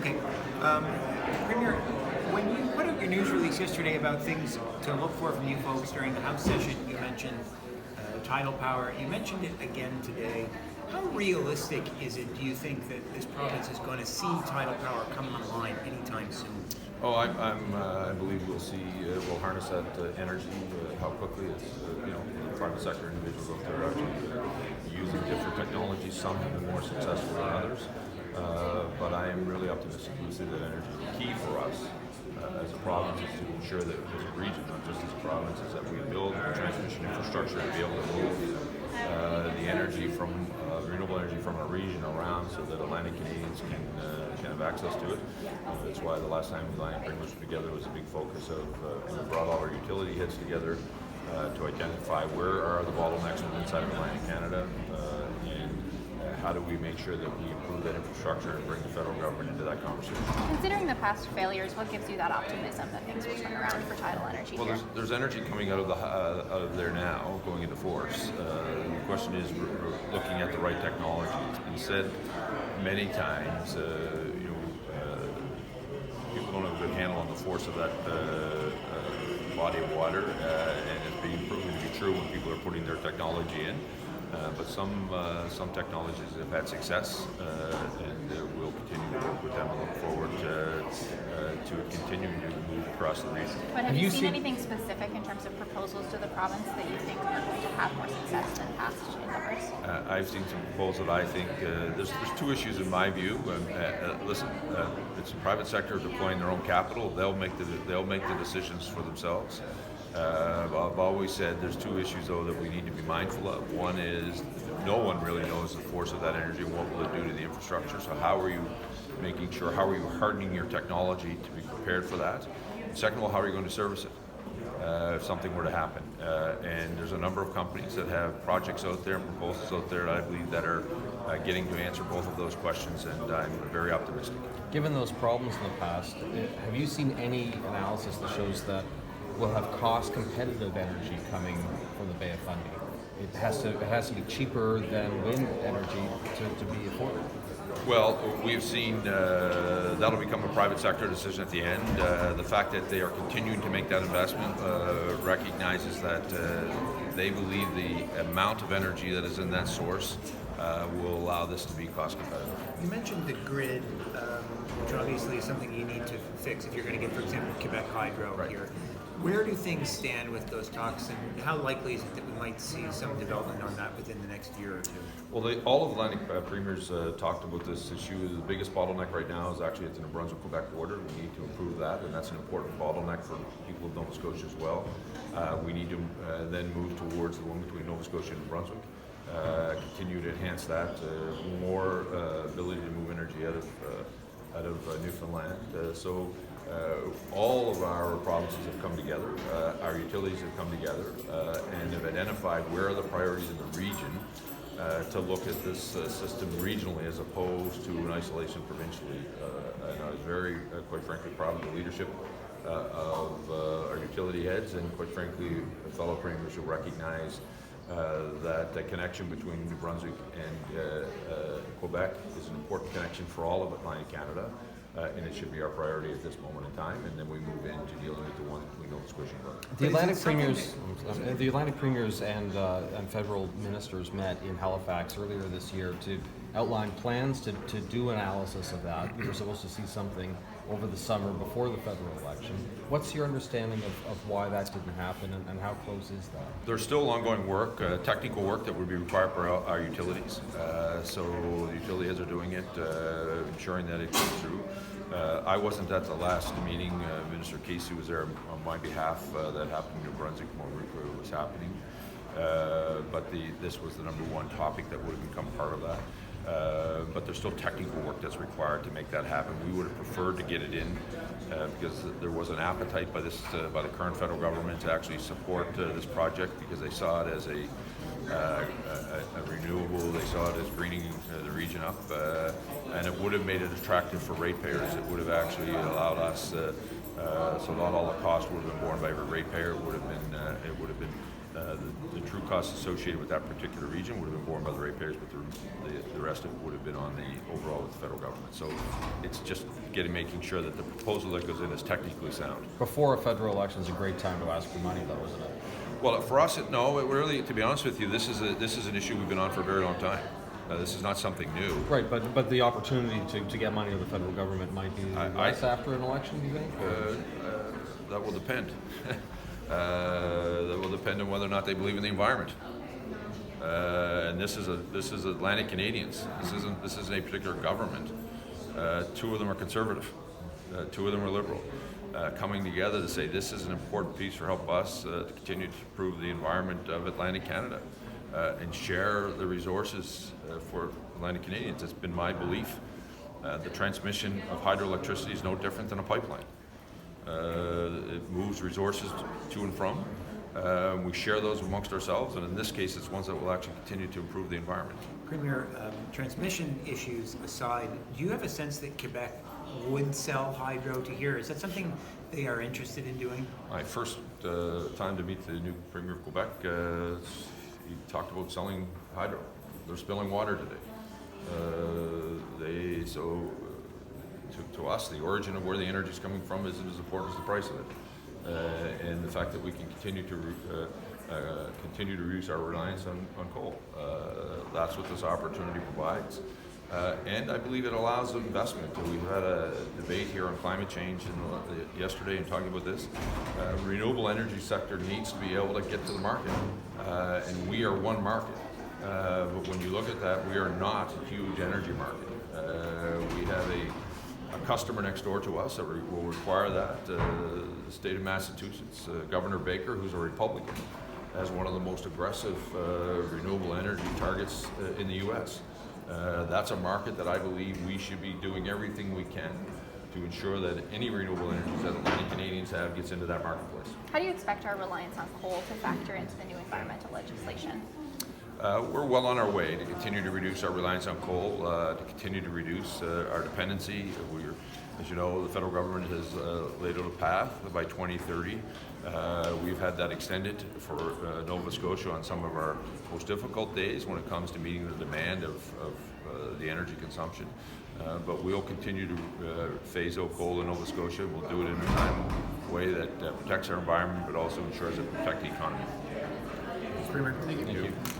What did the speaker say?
Okay. Premier, when you put out your news release yesterday about things to look for from you folks during the House session, you mentioned Tidal Power. You mentioned it again today. How realistic is it, do you think, that this province is going to see Tidal Power come online anytime soon? Oh, I believe we'll harness that energy. How quickly it's, the private sector individuals out there actually using different technologies. Some have been more successful than others, but I am really optimistic. We see that energy is key for us as a province is to ensure that as a region, not just as a province, is that we build the transmission infrastructure to be able to move the energy from renewable energy from our region around so that Atlantic Canadians can have access to it. That's why the last time the Atlantic Premiers were together was a big focus of we brought all our utility heads together to identify where are the bottlenecks inside of Atlantic Canada and how do we make sure that we improve that infrastructure and bring the federal government into that conversation. Considering the past failures, what gives you that optimism that things will turn around for Tidal Energy well, here? There's energy coming out of there now, going into force. The question is, we're looking at the right technology. It's been said many times, people don't have a good handle on the force of that body of water, and it's being proven to be true when people are putting their technology in. But some technologies have had success, and we'll continue to work with them and look forward to continuing to move across the region. But have you seen anything specific in terms of proposals to the province that you think are going to have more success than past endeavors? I've seen some proposals that I think there's two issues in my view. Listen, it's the private sector deploying their own capital. They'll make the decisions for themselves. I've always said there's two issues though that we need to be mindful of. One is no one really knows the force of that energy and what will it do to the infrastructure. So how are you hardening your technology to be prepared for that? And second of all, how are you going to service it if something were to happen? And there's a number of companies that have projects out there and proposals out there that I believe that are getting to answer both of those questions, and I'm very optimistic. Given those problems in the past, have you seen any analysis that shows that we'll have cost-competitive energy coming from the Bay of Fundy? It has to be cheaper than wind energy to be affordable. Well, we've seen that'll become a private sector decision at the end. The fact that they are continuing to make that investment recognizes that they believe the amount of energy that is in that source will allow this to be cost competitive. You mentioned the grid, which obviously is something you need to fix if you're going to get, for example, Quebec Hydro here. Where do things stand with those talks, and how likely is it that we might see some development on that within the next year or two? Well, all of the Atlantic premiers talked about this issue. The biggest bottleneck right now is actually at the New Brunswick-Quebec border. We need to improve that, and that's an important bottleneck for people of Nova Scotia as well. We need to then move towards the one between Nova Scotia and New Brunswick. Continue to enhance that, more ability to move energy out of Newfoundland. All of our provinces have come together, our utilities have come together, and have identified where are the priorities in the region to look at this system regionally as opposed to an isolation provincially. And I was very, quite frankly, proud of the leadership of our utility heads and, quite frankly, fellow premiers who recognize that the connection between New Brunswick and Quebec is an important connection for all of Atlantic Canada. And it should be our priority at this moment in time, and then we move into dealing with the one between Nova Scotia and Quebec. The Atlantic premiers and federal ministers met in Halifax earlier this year to outline plans to do analysis of that. We were supposed to see something over the summer before the federal election. What's your understanding of why that didn't happen, and how close is that? There's still ongoing work, technical work that would be required for our utilities. So the utility heads are doing it, ensuring that it goes through. I wasn't at the last meeting. Minister Casey was there on my behalf. That happened in New Brunswick when it was happening. But this was the number one topic that would have become part of that. But there's still technical work that's required to make that happen. We would have preferred to get it in because there was an appetite by the current federal government to actually support this project because they saw it as a renewable. They saw it as greening the region up, and it would have made it attractive for ratepayers. It would have actually allowed us, so not all the cost would have been borne by every ratepayer. It would have been The true costs associated with that particular region would have been borne by the ratepayers, but the rest of it would have been on the overall with the federal government. So it's just making sure that the proposal that goes in is technically sound. Before a federal election is a great time to ask for money, though, isn't it? Well, for us, no. It really, to be honest with you, this is an issue we've been on for a very long time. This is not something new. Right, but the opportunity to get money to the federal government might be less after an election, do you think? That will depend. That will depend on whether or not they believe in the environment. And this is Atlantic Canadians. This isn't a particular government. Two of them are conservative. Two of them are liberal. Coming together to say this is an important piece for help us to continue to improve the environment of Atlantic Canada and share the resources for Atlantic Canadians. It's been my belief. The transmission of hydroelectricity is no different than a pipeline. It moves resources to and from. We share those amongst ourselves, and in this case, it's ones that will actually continue to improve the environment. Premier, transmission issues aside, do you have a sense that Quebec would sell hydro to here? Is that something they are interested in doing? My first time to meet the new Premier of Quebec, he talked about selling hydro. They're spilling water today. To us, the origin of where the energy is coming from isn't as important as the price of it, and the fact that we can continue to reduce our reliance on coal. That's what this opportunity provides, and I believe it allows investment. We've had a debate here on climate change yesterday and talking about this. Renewable energy sector needs to be able to get to the market, and we are one market. But when you look at that, we are not a huge energy market. We have a customer next door to us that will require that. The state of Massachusetts, Governor Baker, who's a Republican, has one of the most aggressive renewable energy targets in the U.S. That's a market that I believe we should be doing everything we can to ensure that any renewable energy that Atlantic Canadians have gets into that marketplace. How do you expect our reliance on coal to factor into the new environmental legislation? We're well on our way to continue to reduce our reliance on coal, to continue to reduce our dependency. As you know, the federal government has laid out a path by 2030. We've had that extended for Nova Scotia on some of our most difficult days when it comes to meeting the demand of the energy consumption. But we'll continue to phase out coal in Nova Scotia. We'll do it in a timely way that protects our environment, but also ensures that we protect the economy. Premier, thank you.